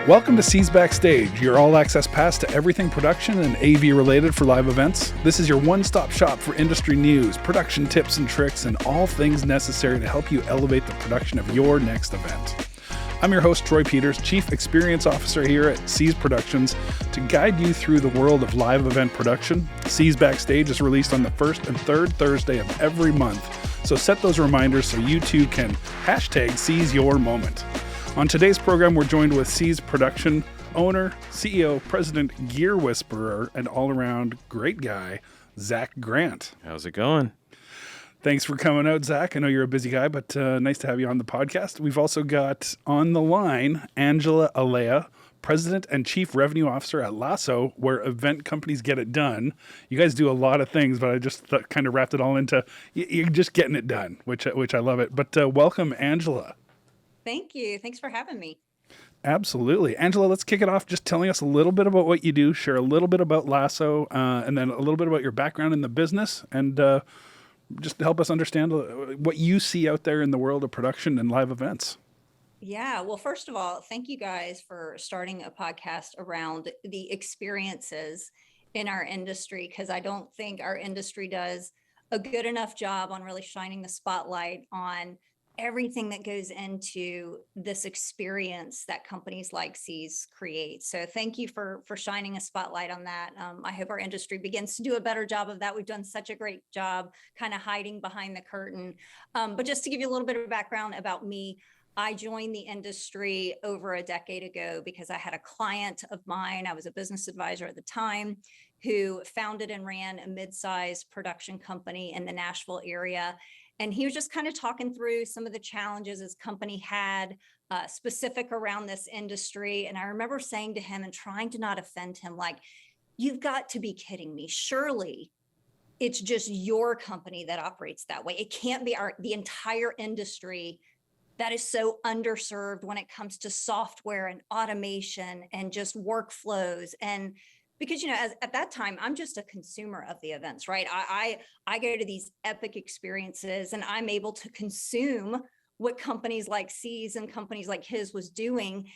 Welcome to SEAS Backstage, your all-access pass to everything production and AV-related for live events. This is your one-stop shop for industry news, production tips and tricks, and all things necessary to help you elevate the production of your next event. I'm your host, Troy Peters, Chief Experience Officer here at SEAS Productions, to guide you through the world of live event production. SEAS Backstage is released on the first and third Thursday of every month, so set those reminders so you too can hashtag seize your moment. On today's program, we're joined with SEAS Production owner, CEO, president, gear whisperer, and all-around great guy, Zach Grant. How's it going? Thanks for coming out, Zach. I know you're a busy guy, but nice to have you on the podcast. We've also got on the line Angela Alea, President and Chief Revenue Officer at LASSO, where event companies get it done. You guys do a lot of things, but I just kind of wrapped it all into you're just getting it done, which I love it. But welcome, Angela. Thank you. Thanks for having me. Absolutely. Angela, let's kick it off just telling us a little bit about what you do, share a little bit about LASSO, and then a little bit about your background in the business, and just help us understand what you see out there in the world of production and live events. Yeah. Well, first of all, thank you guys for starting a podcast around the experiences in our industry, because I don't think our industry does a good enough job on really shining the spotlight on everything that goes into this experience that companies like SEAS create. So thank you for shining a spotlight on that. I hope our industry begins to do a better job of that. We've done such a great job kind of hiding behind the curtain. But just to give you a little bit of background about me, I joined the industry over a decade ago because I had a client of mine, I was a business advisor at the time, who founded and ran a mid-sized production company in the Nashville area. And he was just kind of talking through some of the challenges his company had specific around this industry. And I remember saying to him and trying to not offend him, like, you've got to be kidding me. Surely it's just your company that operates that way. It can't be the entire industry that is so underserved when it comes to software and automation and just workflows. And because, at that time, I'm just a consumer of the events, right? I go to these epic experiences and I'm able to consume what companies like SEAS and companies like his was doing.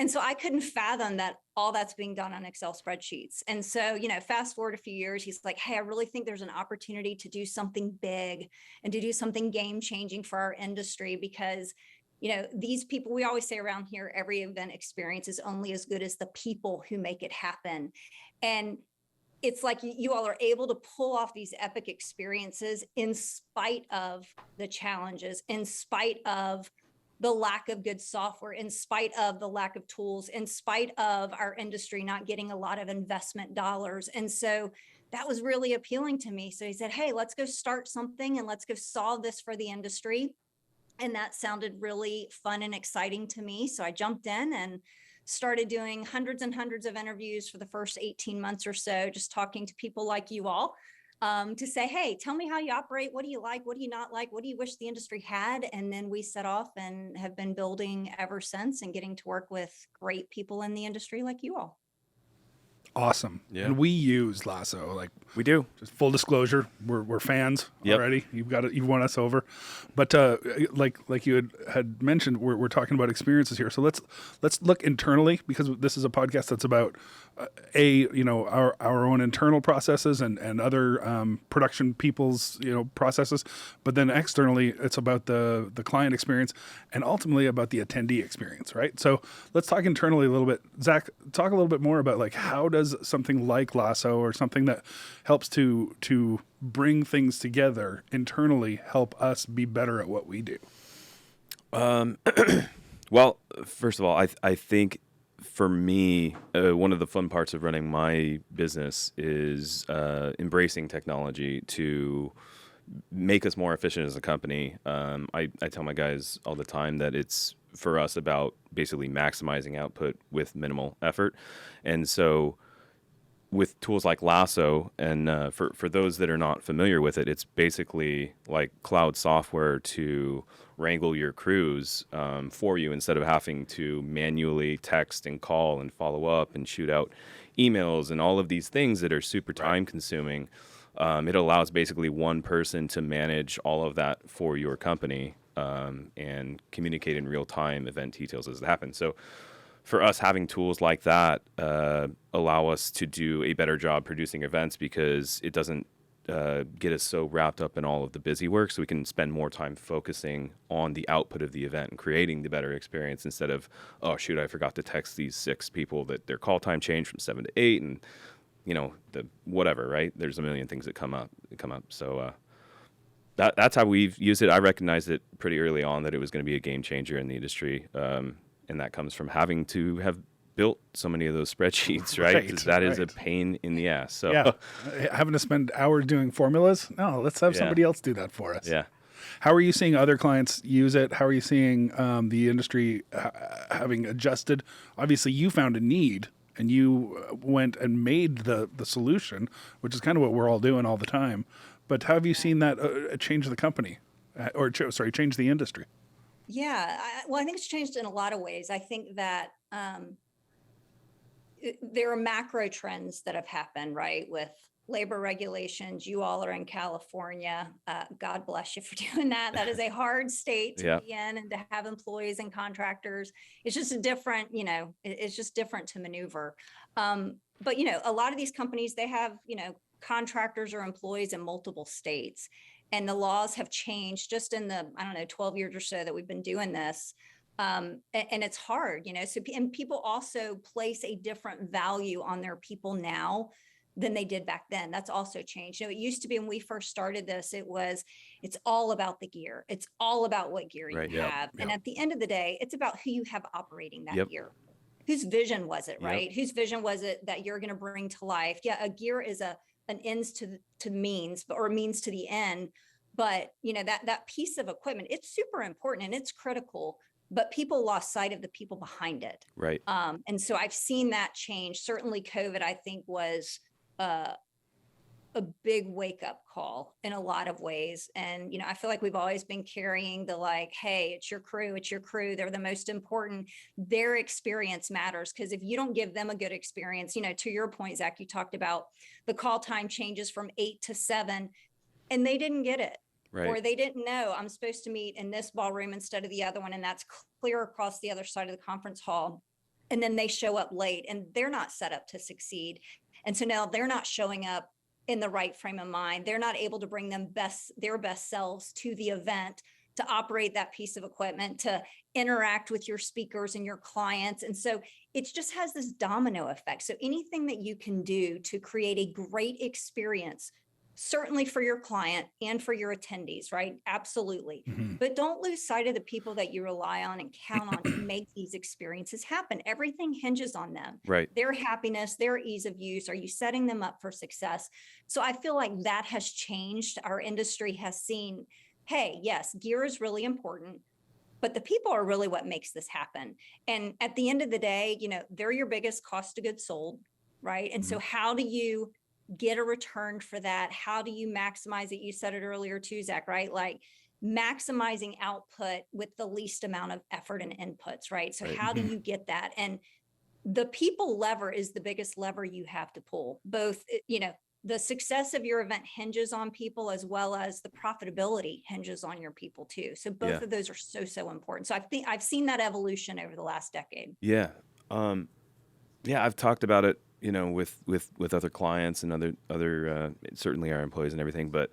And so I couldn't fathom that all that's being done on Excel spreadsheets. And so, fast forward a few years, he's like, hey, I really think there's an opportunity to do something big and to do something game changing for our industry, because these people, we always say around here, every event experience is only as good as the people who make it happen. And it's like you all are able to pull off these epic experiences in spite of the challenges, in spite of the lack of good software, in spite of the lack of tools, in spite of our industry not getting a lot of investment dollars. And so that was really appealing to me. So he said, hey, let's go start something and let's go solve this for the industry. And that sounded really fun and exciting to me. So I jumped in and started doing hundreds and hundreds of interviews for the first 18 months or so, just talking to people like you all to say, hey, tell me how you operate. What do you like? What do you not like? What do you wish the industry had? And then we set off and have been building ever since and getting to work with great people in the industry like you all. Awesome. Yeah. And we use LASSO. Like we do. Just full disclosure, we're fans already. You've won us over. But like you had mentioned, we're talking about experiences here. So let's look internally, because this is a podcast that's about our own internal processes and other production people's processes. But then externally, it's about the client experience and ultimately about the attendee experience, right? So let's talk internally a little bit. Zach, talk a little bit more about like how does something like LASSO or something that helps to bring things together internally help us be better at what we do? Well, first of all, I think for me, one of the fun parts of running my business is embracing technology to make us more efficient as a company. I tell my guys all the time that it's for us about basically maximizing output with minimal effort. And so with tools like LASSO, and for those that are not familiar with it, it's basically like cloud software to wrangle your crews for you instead of having to manually text and call and follow up and shoot out emails and all of these things that are super time consuming. It allows basically one person to manage all of that for your company and communicate in real time event details as it happens. So for us, having tools like that allow us to do a better job producing events, because it doesn't get us so wrapped up in all of the busy work, so we can spend more time focusing on the output of the event and creating the better experience, instead of, oh shoot, I forgot to text these 6 people that their call time changed from 7 to 8, and the whatever, right? There's a million things that come up. So that's how we've used it. I recognized it pretty early on that it was going to be a game changer in the industry, and that comes from having to have built so many of those spreadsheets, right? 'Cause that is a pain in the ass. So yeah, having to spend hours doing formulas. No, let's have somebody else do that for us. Yeah. How are you seeing other clients use it? How are you seeing the industry having adjusted? Obviously, you found a need and you went and made the solution, which is kind of what we're all doing all the time. But how have you seen that change the company, change the industry? Yeah, I think it's changed in a lot of ways. I think that there are macro trends that have happened, right? With labor regulations, you all are in California. God bless you for doing that. That is a hard state to be in, and to have employees and contractors. It's just a different, it's just different to maneuver. But, a lot of these companies, they have, contractors or employees in multiple states. And the laws have changed just in the, 12 years or so that we've been doing this. And it's hard, and people also place a different value on their people now than they did back then. That's also changed. It used to be when we first started this, it's all about the gear. It's all about what gear you have. And at the end of the day, it's about who you have operating that gear. Whose vision was it, right? Whose vision was it that you're going to bring to life? Yeah, a gear is an ends to means, or means to the end. But that piece of equipment, it's super important and it's critical, but people lost sight of the people behind it. Right. And so I've seen that change. Certainly COVID, I think, was a big wake up call in a lot of ways. And, I feel like we've always been carrying the hey, it's your crew. They're the most important. Their experience matters, because if you don't give them a good experience, to your point, Zach, you talked about the call time changes from 8 to 7 and they didn't get it. Right. Or they didn't know I'm supposed to meet in this ballroom instead of the other one. And that's clear across the other side of the conference hall. And then they show up late and they're not set up to succeed. And so now they're not showing up in the right frame of mind. They're not able to bring their best selves to the event, to operate that piece of equipment, to interact with your speakers and your clients. And so it just has this domino effect. So anything that you can do to create a great experience, certainly for your client and for your attendees, right? Absolutely. Mm-hmm. But don't lose sight of the people that you rely on and count on to make these experiences happen. Everything hinges on them. Right. Their happiness, their ease of use. Are you setting them up for success? So I feel like that has changed. Our industry has seen, hey, yes, gear is really important, but the people are really what makes this happen. And at the end of the day, they're your biggest cost of goods sold, right? And so how do you get a return for that? How do you maximize it? You said it earlier too, Zach, right? Maximizing output with the least amount of effort and inputs, right? So how do you get that? And the people lever is the biggest lever you have to pull. Both, the success of your event hinges on people, as well as the profitability hinges on your people too. So both of those are so important. So I think I've seen that evolution over the last decade. Yeah. I've talked about it, with other clients and other certainly our employees and everything. But,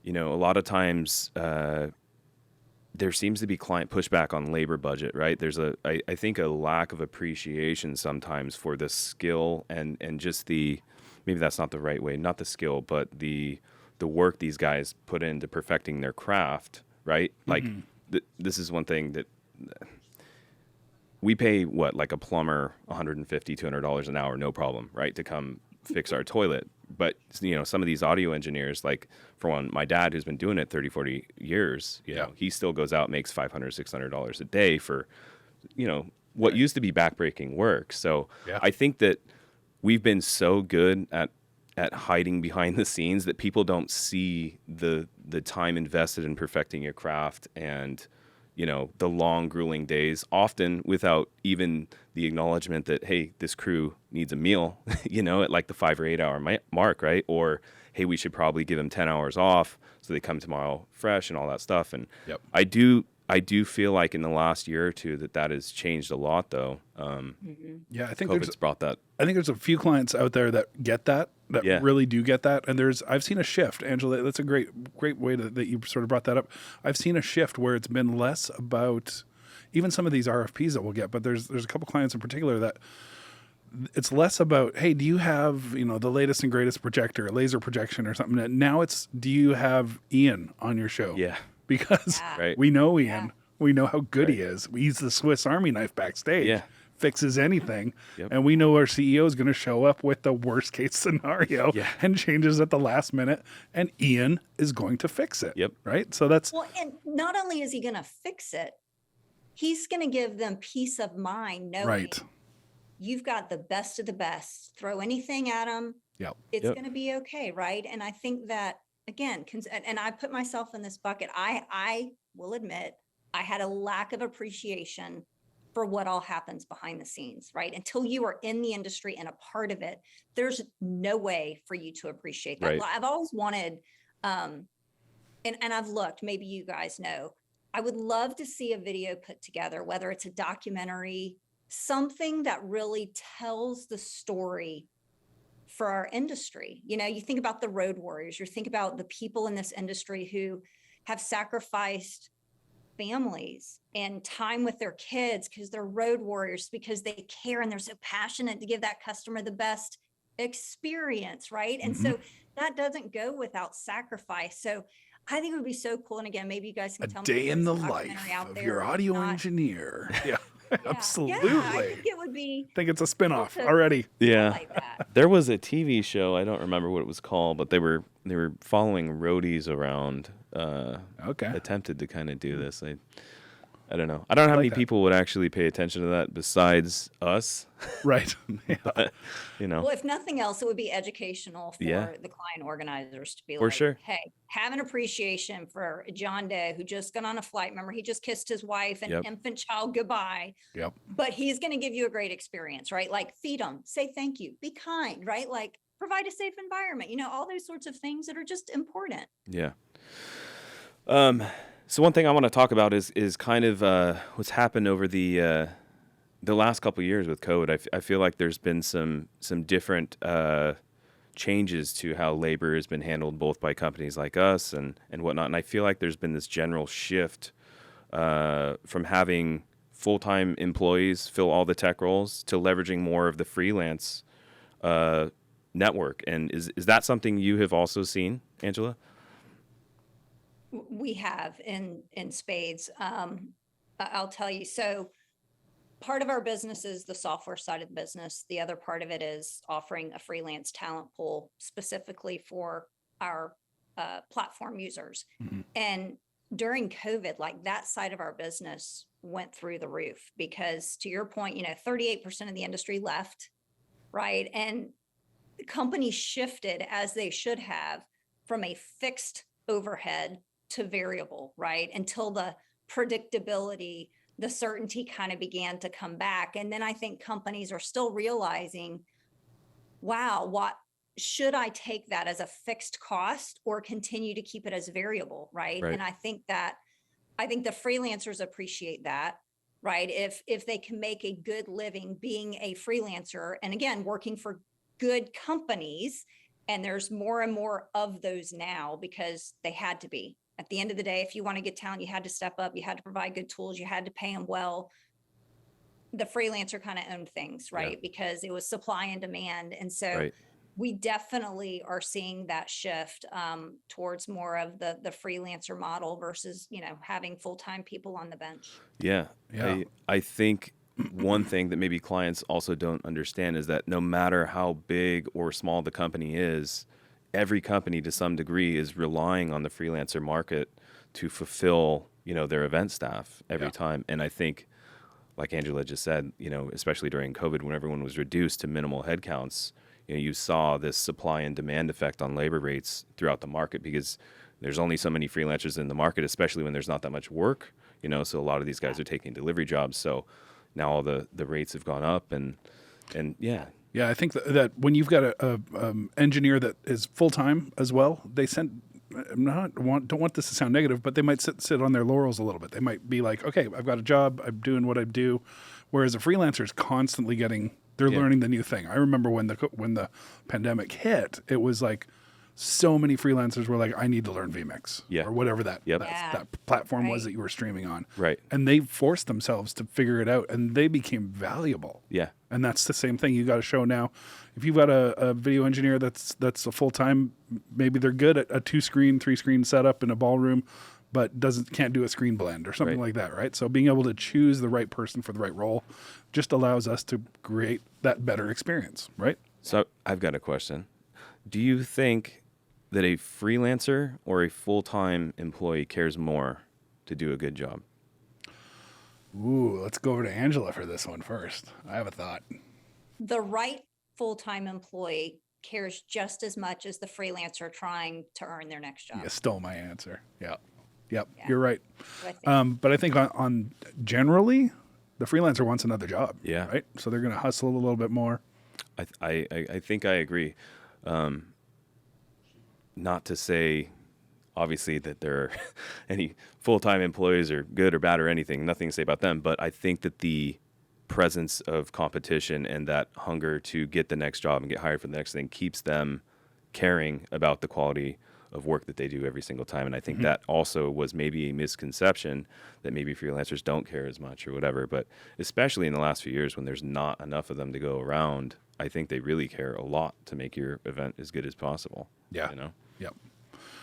a lot of times there seems to be client pushback on labor budget, right? There's I think a lack of appreciation sometimes for the skill and just maybe that's not the right way, not the skill, but the work these guys put into perfecting their craft, right? Mm-hmm. This is one thing that we pay like a plumber $150, $200 an hour, no problem, right, to come fix our toilet. But some of these audio engineers, like for one, my dad, who's been doing it 30, 40 years, he still goes out and makes $500, $600 a day for, what used to be backbreaking work. So I think that we've been so good at hiding behind the scenes that people don't see the time invested in perfecting your craft and the long, grueling days, often without even the acknowledgement that, hey, this crew needs a meal, at like the 5 or 8 hour mark, right? Or, hey, we should probably give them 10 hours off so they come tomorrow fresh and all that stuff. And I do I do feel like in the last year or two that has changed a lot, though. Yeah, I think COVID's brought that. I think there's a few clients out there that get that Yeah. really do get that. And I've seen a shift, Angela. That's a great way that you sort of brought that up. I've seen a shift where it's been less about even some of these RFPs that we'll get, but there's a couple clients in particular that it's less about, hey, do you have, the latest and greatest projector, laser projection or something? Now it's, do you have Ian on your show? Yeah. Because Right. we know Ian. Yeah. We know how good he Right. is. He's the Swiss Army knife backstage. Yeah. Fixes anything. Yep. And we know our CEO is going to show up with the worst case scenario Yeah. and changes at the last minute. And Ian is going to fix it. Yep. Right. So that's Well, and not only is he going to fix it, he's going to give them peace of mind knowing right. you've got the best of the best. Throw anything at them. Yep. It's Yep. going to be okay. Right. And I think that, again, and I put myself in this bucket. I will admit I had a lack of appreciation for what all happens behind the scenes, right? Until you are in the industry and a part of it, there's no way for you to appreciate that. Right. I've always wanted, and I've looked, maybe you guys know, I would love to see a video put together, whether it's a documentary, something that really tells the story for our industry. You think about the road warriors, you think about the people in this industry who have sacrificed families and time with their kids because they're road warriors, because they care and they're so passionate to give that customer the best experience, right? And so that doesn't go without sacrifice. So I think it would be so cool. And again, maybe you guys can A tell me. day if in the there's a life documentary out of there your or audio not. engineer. Yeah. Absolutely. Yeah, I think it would be. I think it's a spinoff to- already. Yeah. like that. There was a TV show, I don't remember what it was called, but they were following roadies around, Okay. attempted to kind of do this. I don't know. I don't know how like many that. people would actually pay attention to that besides us, Right. Yeah. but, Well, if nothing else, it would be educational for Yeah. the client organizers to be For like, sure. hey, have an appreciation for John Doe who just got on a flight. Remember, he just kissed his wife and Yep. infant child goodbye, Yep. but he's going to give you a great experience, right? Like feed them, say thank you, be kind, right? Like provide a safe environment, all those sorts of things that are just important. Yeah. So one thing I want to talk about is kind of what's happened over the last couple of years with COVID. I feel like there's been some different changes to how labor has been handled, both by companies like us and whatnot. And I feel like there's been this general shift from having full-time employees fill all the tech roles to leveraging more of the freelance network. And is that something you have also seen, Angela? We have in spades. I'll tell you. So part of our business is the software side of the business. The other part of it is offering a freelance talent pool specifically for our platform users. Mhm. And during COVID, like that side of our business went through the roof because to your point, 38% of the industry left, right? And companies shifted as they should have from a fixed overhead to variable, right? Until the predictability, the certainty kind of began to come back. And then I think companies are still realizing, wow, what should I take that as a fixed cost or continue to keep it as variable, right? Right. And I think the freelancers appreciate that, right? If they can make a good living being a freelancer and again, working for good companies, and there's more and more of those now because they had to be. At the end of the day, if you want to get talent, you had to step up, you had to provide good tools, you had to pay them well. The freelancer kind of owned things, right? Yeah. Because it was supply and demand. And so Right. we definitely are seeing that shift towards more of the freelancer model versus, having full-time people on the bench. Yeah. Yeah. I think one thing that maybe clients also don't understand is that no matter how big or small the company is, every company to some degree is relying on the freelancer market to fulfill, their event staff every Yeah. time. And I think, like Angela just said, especially during COVID when everyone was reduced to minimal headcounts, you saw this supply and demand effect on labor rates throughout the market because there's only so many freelancers in the market, especially when there's not that much work, so a lot of these guys are taking delivery jobs. So now all the rates have gone up and yeah. Yeah, I think that when you've got a engineer that is full time as well, they don't want this to sound negative, but they might sit on their laurels a little bit. They might be like, okay, I've got a job, I'm doing what I do. Whereas a freelancer is constantly they're learning the new thing. I remember when the pandemic hit, it was like so many freelancers were like, I need to learn vMix or whatever that platform was that you were streaming on. Right. And they forced themselves to figure it out, and they became valuable. Yeah. And that's the same thing. You got a show now. If you've got a video engineer that's a full-time, maybe they're good at a 2-screen, 3-screen setup in a ballroom, but can't do a screen blend or something like that, right? So being able to choose the right person for the right role just allows us to create that better experience, right? So I've got a question. Do you think that a freelancer or a full-time employee cares more to do a good job? Ooh, let's go over to Angela for this one first. I have a thought. The right full-time employee cares just as much as the freelancer trying to earn their next job. You stole my answer. Yep, you're right. But I think on generally, the freelancer wants another job. Yeah. Right? So they're going to hustle a little bit more. I think I agree. Not to say, obviously, that there are any full-time employees are good or bad or anything. Nothing to say about them. But I think that the presence of competition and that hunger to get the next job and get hired for the next thing keeps them caring about the quality of work that they do every single time. And I think that also was maybe a misconception that maybe freelancers don't care as much or whatever. But especially in the last few years when there's not enough of them to go around, I think they really care a lot to make your event as good as possible. Yeah. You know? Yep.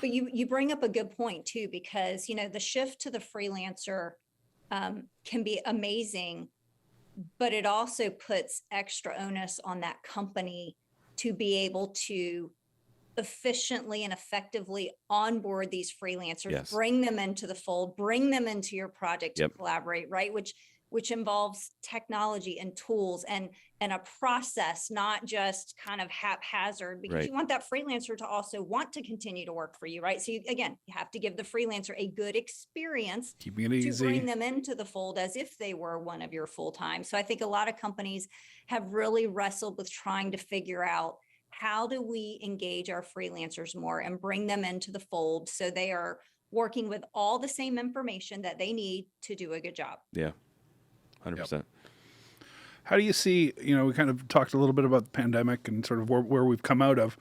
But you bring up a good point too, because, the shift to the freelancer can be amazing, but it also puts extra onus on that company to be able to efficiently and effectively onboard these freelancers, bring them into the fold, bring them into your project to collaborate, right? Which involves technology and tools and a process, not just kind of haphazard, because you want that freelancer to also want to continue to work for you, right? So you have to give the freelancer a good experience, keeping it easy, to bring them into the fold as if they were one of your full-time. So I think a lot of companies have really wrestled with trying to figure out, how do we engage our freelancers more and bring them into the fold so they are working with all the same information that they need to do a good job? Yeah, 100%. Yep. How do you see, we kind of talked a little bit about the pandemic and sort of where we've come out of.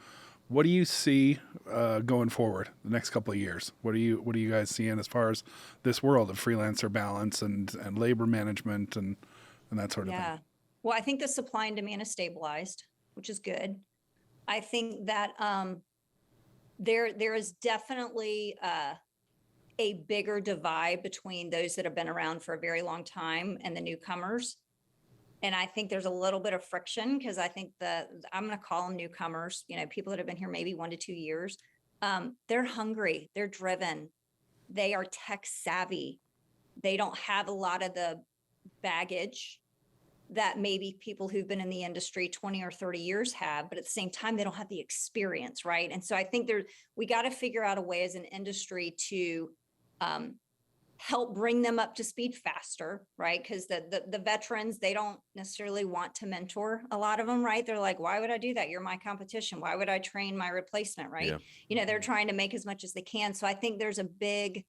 What do you see going forward the next couple of years? What are you guys seeing as far as this world of freelancer balance and labor management and that sort of thing? Yeah. Well, I think the supply and demand is stabilized, which is good. I think that there is definitely a bigger divide between those that have been around for a very long time and the newcomers. And I think there's a little bit of friction because I think I'm going to call them newcomers, people that have been here maybe 1 to 2 years. They're hungry. They're driven. They are tech savvy. They don't have a lot of the baggage that maybe people who've been in the industry 20 or 30 years have, but at the same time, they don't have the experience, right? And so I think we got to figure out a way as an industry to help bring them up to speed faster, right? Because the veterans, they don't necessarily want to mentor a lot of them, right? They're like, why would I do that? You're my competition. Why would I train my replacement, right? Yeah. They're trying to make as much as they can. So I think there's a big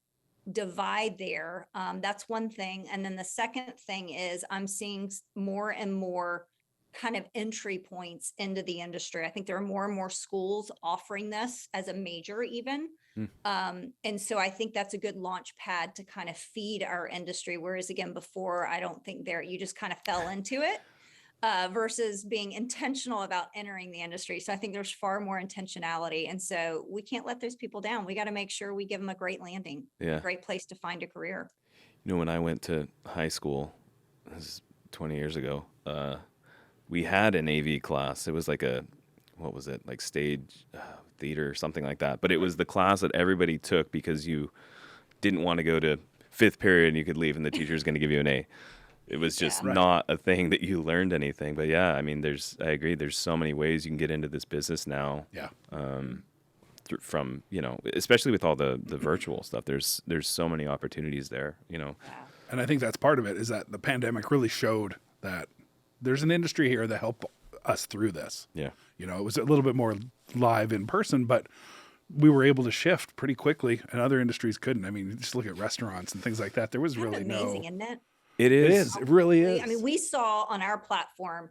divide there. That's one thing. And then the second thing is I'm seeing more and more kind of entry points into the industry. I think there are more and more schools offering this as a major even. And so I think that's a good launch pad to kind of feed our industry. Whereas again, before, I don't think you just kind of fell into it versus being intentional about entering the industry. So I think there's far more intentionality. And so we can't let those people down. We got to make sure we give them a great landing, a great place to find a career. When I went to high school, this is 20 years ago, we had an AV class. It was like like stage theater or something like that. But it was the class that everybody took because you didn't want to go to fifth period and you could leave and the teacher's going to give you an A. It was just not a thing that you learned anything. But yeah, I mean, I agree. There's so many ways you can get into this business now. Yeah. From, especially with all the virtual stuff, there's so many opportunities there, And I think that's part of it is that the pandemic really showed that there's an industry here that helped us through this. Yeah. It was a little bit more live in person, but we were able to shift pretty quickly, and other industries couldn't. I mean, just look at restaurants and things like that. There was Kind of really amazing, isn't it? It It is. is. It really is. I mean, we saw on our platform,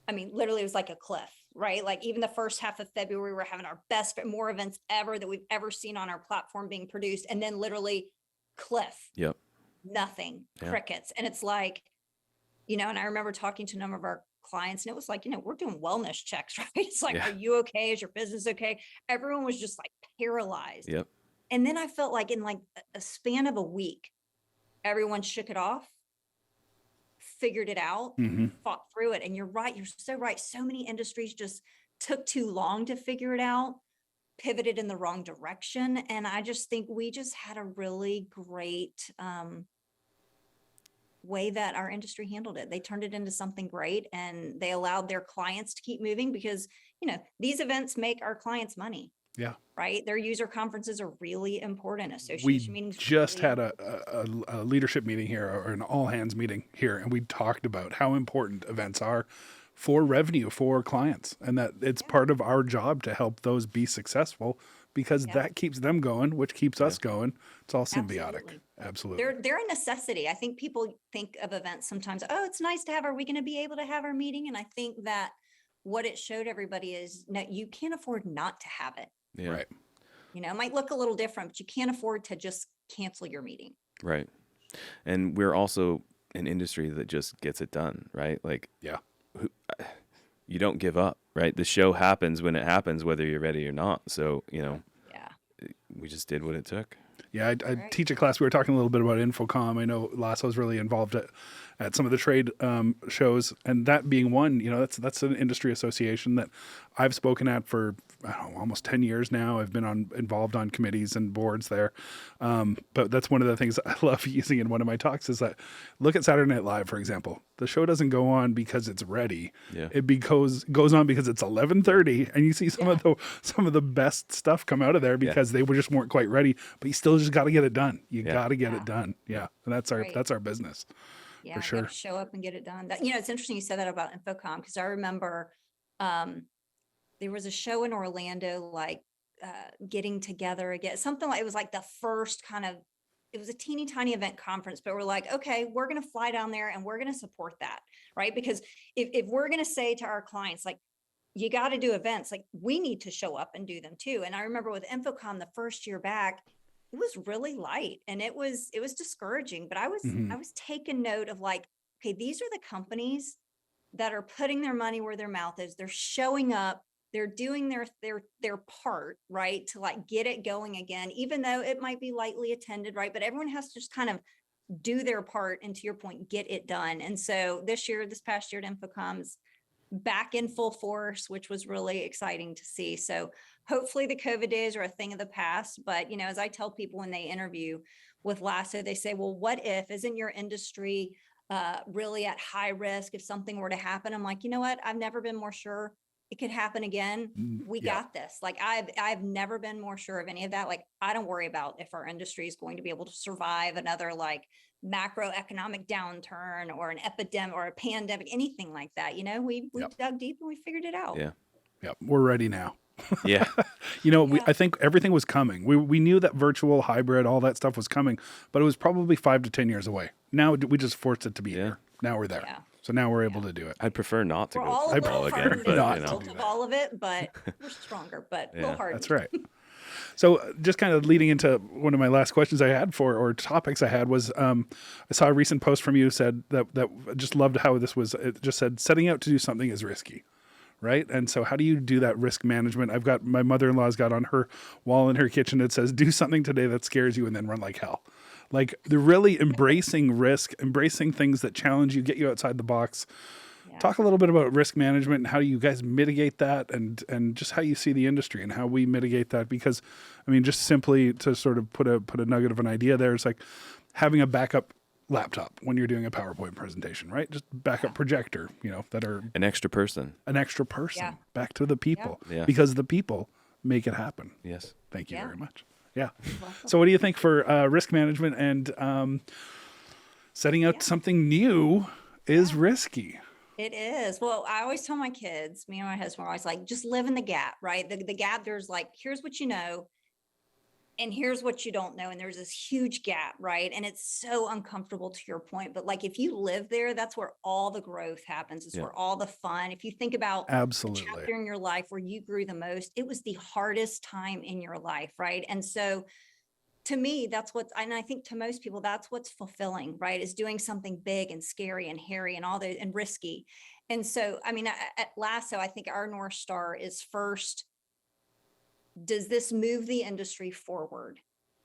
I mean, literally it was like a cliff, right? Like even the first half of February, we're having our best, more events ever that we've ever seen on our platform being produced. And then literally cliff, Yep. nothing, Yeah. crickets. And it's like, and I remember talking to a number of our clients and it was like, we're doing wellness checks, right? It's like, Yeah. are you okay? Is your business okay? Everyone was just like paralyzed. Yep. And then I felt like in like a span of a week, everyone shook it off, figured it out, fought through it. And you're right. You're so right. So many industries just took too long to figure it out, pivoted in the wrong direction. And I just think we just had a really great way that our industry handled it. They turned it into something great and they allowed their clients to keep moving because, these events make our clients money. Yeah. Right. Their user conferences are really important. Association We meetings. just really had a leadership meeting here, or an all hands meeting here, and we talked about how important events are for revenue for clients, and that it's part of our job to help those be successful because that keeps them going, which keeps us going. It's all symbiotic. Absolutely. They're a necessity. I think people think of events sometimes, oh, it's nice to have are we going to be able to have our meeting? And I think that what it showed everybody is no, you can't afford not to have it. Yeah. Right. It might look a little different, but you can't afford to just cancel your meeting. Right. And we're also an industry that just gets it done, right? Like, you don't give up, right? The show happens when it happens, whether you're ready or not. So, we just did what it took. Yeah, I teach a class. We were talking a little bit about Infocom. I know LASSO is really involved at some of the trade shows, and that being one, that's an industry association that I've spoken at for almost 10 years now. I've been involved on committees and boards there. But that's one of the things I love using in one of my talks is that look at Saturday Night Live, for example. The show doesn't go on because it's ready. Yeah. It goes on because it's 11:30, and you see some of the best stuff come out of there because they just weren't quite ready. But you still just got to get it done. You got to get it done. Yeah, and that's our business. Yeah, for sure. Show up and get it done. It's interesting you said that about Infocom because I remember there was a show in Orlando, like getting together again, something like it was like the first it was a teeny tiny event conference, but we're like, okay, we're going to fly down there and we're going to support that, right? Because if we're going to say to our clients, like, you got to do events, like we need to show up and do them too. And I remember with Infocom, the first year back, it was really light and it was discouraging, but I was taking note of like, okay, these are the companies that are putting their money where their mouth is. They're showing up, they're doing their part, right, to like get it going again, even though it might be lightly attended, right? But everyone has to just kind of do their part and to your point, get it done. And so this past year at Infocom's back in full force, which was really exciting to see. So hopefully the COVID days are a thing of the past. But, as I tell people when they interview with LASSO, they say, well, what if, isn't your industry really at high risk if something were to happen? I'm like, you know what? I've never been more sure it could happen again. We got this. Like I've never been more sure of any of that. Like I don't worry about if our industry is going to be able to survive another like macroeconomic downturn or an epidemic or a pandemic, anything like that. We dug deep and we figured it out. Yeah. Yeah. We're ready now. Yeah. I think everything was coming. We knew that virtual, hybrid, all that stuff was coming, but it was probably 5 to 10 years away. Now we just forced it to be here. Now we're there. Yeah. So now we're able to do it. I'd prefer not to we're go all through football again. But, of all of it, but we're stronger, but a little harder. That's right. So just kind of leading into one of my last questions I had or topics I had was, I saw a recent post from you said that I just loved how this was, it just said, setting out to do something is risky. Right. And so how do you do that risk management? I've got my mother-in-law's got on her wall in her kitchen. It says, do something today that scares you and then run like hell. Like they're really embracing risk, embracing things that challenge you, get you outside the box. Yeah. Talk a little bit about risk management and how you guys mitigate that and just how you see the industry and how we mitigate that. Because I mean, just simply to sort of put a nugget of an idea there, it's like having a backup laptop when you're doing a PowerPoint presentation, right? Just backup projector, that are an extra person, back to the people because the people make it happen. Yes. Thank you very much. Yeah. So what do you think for risk management and setting out something new is risky? It is. Well, I always tell my kids, me and my husband are always like, just live in the gap, right? The gap, there's like, here's what you know, and here's what you don't know. And there's this huge gap, right? And it's so uncomfortable to your point. But like, if you live there, that's where all the growth happens. It's where all the fun, if you think about the Absolutely. chapter in your life where you grew the most, it was the hardest time in your life, right? And so to me, that's what's, and I think to most people, that's what's fulfilling, right? Is doing something big and scary and hairy and all those and risky. And so, I mean, at LASSO, I think our North Star is first, does this move the industry forward?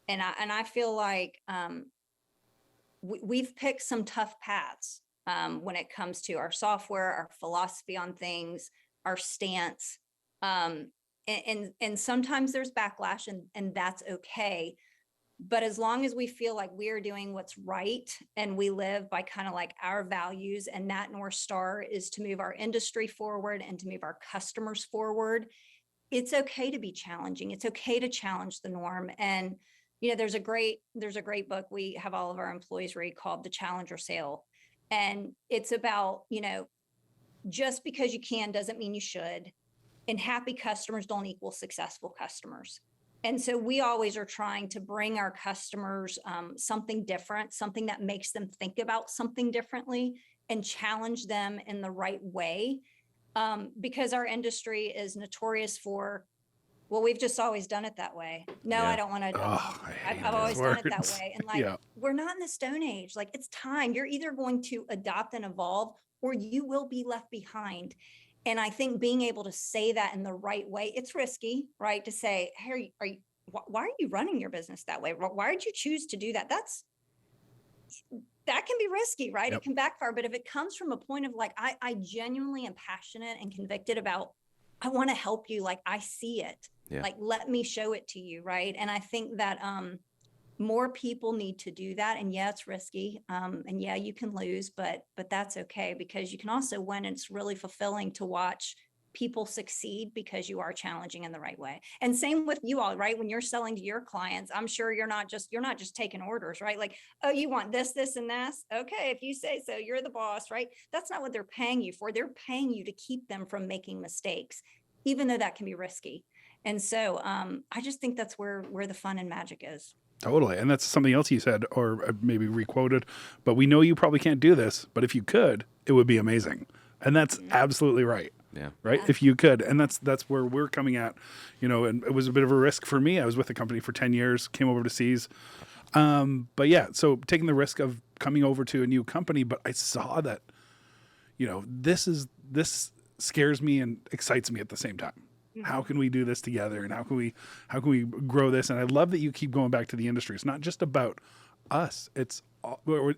And I feel like we've picked some tough paths when it comes to our software, our philosophy on things, our stance. And sometimes there's backlash, and that's okay. But as long as we feel like we are doing what's right and we live by kind of like our values, and that North Star is to move our industry forward and to move our customers forward, it's okay to be challenging. It's okay to challenge the norm. And, you know, there's a great book we have all of our employees read called The Challenger Sale. And it's about, you know, just because you can doesn't mean you should. And happy customers don't equal successful customers. And so we always are trying to bring our customers something different, something that makes them think about something differently and challenge them in the right way. Because our industry is notorious for, well, we've just always done it that way. No, I don't want to adopt. I've always done it that way. And like, we're not in the Stone Age. Like, it's time. You're either going to adopt and evolve, or you will be left behind. And I think being able to say that in the right way, it's risky, right? To say, hey, why are you running your business that way? Why did you choose to do that? That can be risky, right? It can backfire. But if it comes from a point of like, I genuinely am passionate and convicted about, I want to help you. Like, I see it. Like, let me show it to you, right? And I think that more people need to do that. And yeah, it's risky. And yeah, you can lose, but that's okay, because you can also win. And it's really fulfilling to watch people succeed because you are challenging in the right way. And same with you all, right? When you're selling to your clients, I'm sure you're not just taking orders, right? Like, oh, you want this, this, and this. Okay, if you say so, you're the boss, right? That's not what they're paying you for. They're paying you to keep them from making mistakes, even though that can be risky. And so I just think that's where the fun and magic is. Totally. And that's something else you said, or maybe requoted, but we know you probably can't do this, but if you could, it would be amazing. And that's absolutely right. Yeah. Right. Yeah. If you could. And that's where we're coming at, you know, and it was a bit of a risk for me. I was with the company for 10 years, came over to SEAS. But yeah, so taking the risk of coming over to a new company, but I saw that, you know, this scares me and excites me at the same time. How can we do this together, and how can we grow this? And I love that you keep going back to the industry. It's not just about us. It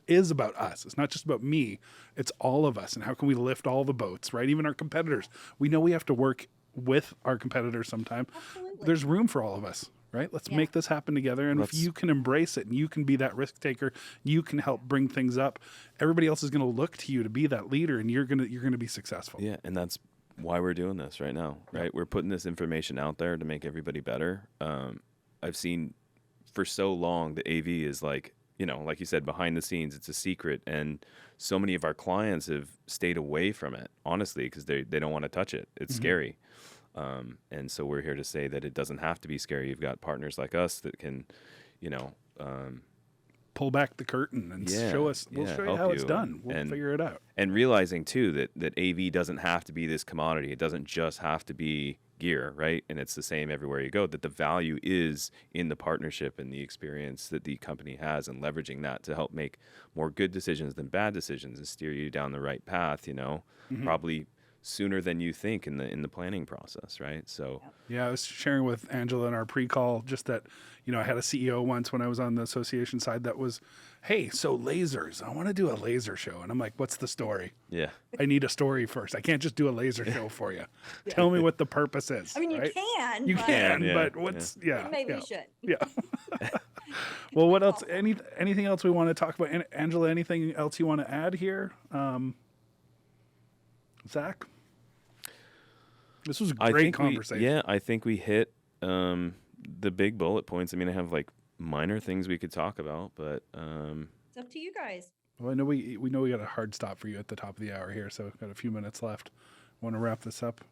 is about us. It's not just about me. It's all of us. And how can we lift all the boats, right? Even our competitors. We know we have to work with our competitors sometime. Absolutely. There's room for all of us, right? Let's make this happen together. And if you can embrace it and you can be that risk taker, you can help bring things up. Everybody else is going to look to you to be that leader, and you're going to be successful. Yeah, and that's why we're doing this right now, right? We're putting this information out there to make everybody better. I've seen for so long that AV is like, you know, like you said, behind the scenes, it's a secret. And so many of our clients have stayed away from it, honestly, because they don't want to touch it. It's scary. And so we're here to say that it doesn't have to be scary. You've got partners like us that can, you know, pull back the curtain and show us. We'll show you how it's done. We'll figure it out. And realizing too that AV doesn't have to be this commodity. It doesn't just have to be gear, right? And it's the same everywhere you go. That the value is in the partnership and the experience that the company has, and leveraging that to help make more good decisions than bad decisions and steer you down the right path. You know, probably sooner than you think in the planning process, right? So yeah, I was sharing with Angela in our pre-call just that, you know, I had a CEO once when I was on the association side that was, hey, so lasers, I want to do a laser show. And I'm like, what's the story? Yeah. I need a story first. I can't just do a laser show for you. Tell me what the purpose is. I mean, right? you can, but what's, maybe you should. Yeah. Well, what else? Anything else we want to talk about? Angela, anything else you want to add here? Zach? This was a great conversation. I think we hit the big bullet points. I mean, I have like minor things we could talk about, but it's up to you guys. Well, I know we know we got a hard stop for you at the top of the hour here, so we've got a few minutes left. Want to wrap this up?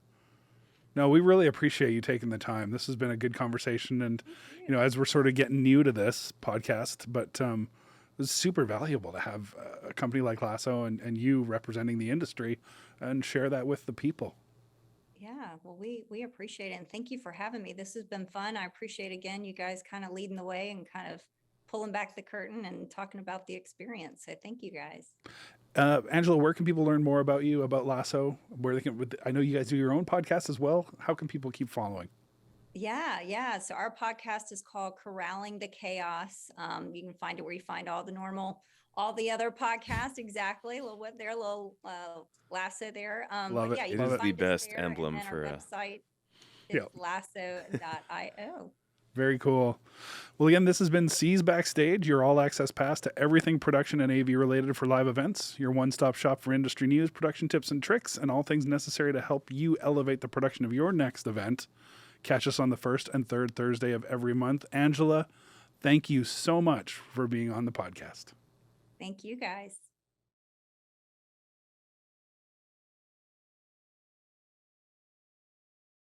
No, we really appreciate you taking the time. This has been a good conversation, and as we're sort of getting new to this podcast, but it was super valuable to have a company like LASSO and you representing the industry and share that with the people. Yeah, well, we appreciate it. And thank you for having me. This has been fun. I appreciate, again, you guys kind of leading the way and kind of pulling back the curtain and talking about the experience. So thank you guys. Angela, where can people learn more about you, about LASSO? Where they can? I know you guys do your own podcast as well. How can people keep following? Yeah. So our podcast is called Corralling the Chaos. You can find it where you find all the other podcasts. Exactly. Little lasso there. Love it. It is the best emblem for our website is lasso.io. Very cool. Well, again, this has been SEAS Backstage, your all-access pass to everything production and AV related for live events, your one-stop shop for industry news, production tips and tricks, and all things necessary to help you elevate the production of your next event. Catch us on the first and third Thursday of every month. Angela, thank you so much for being on the podcast. Thank you, guys.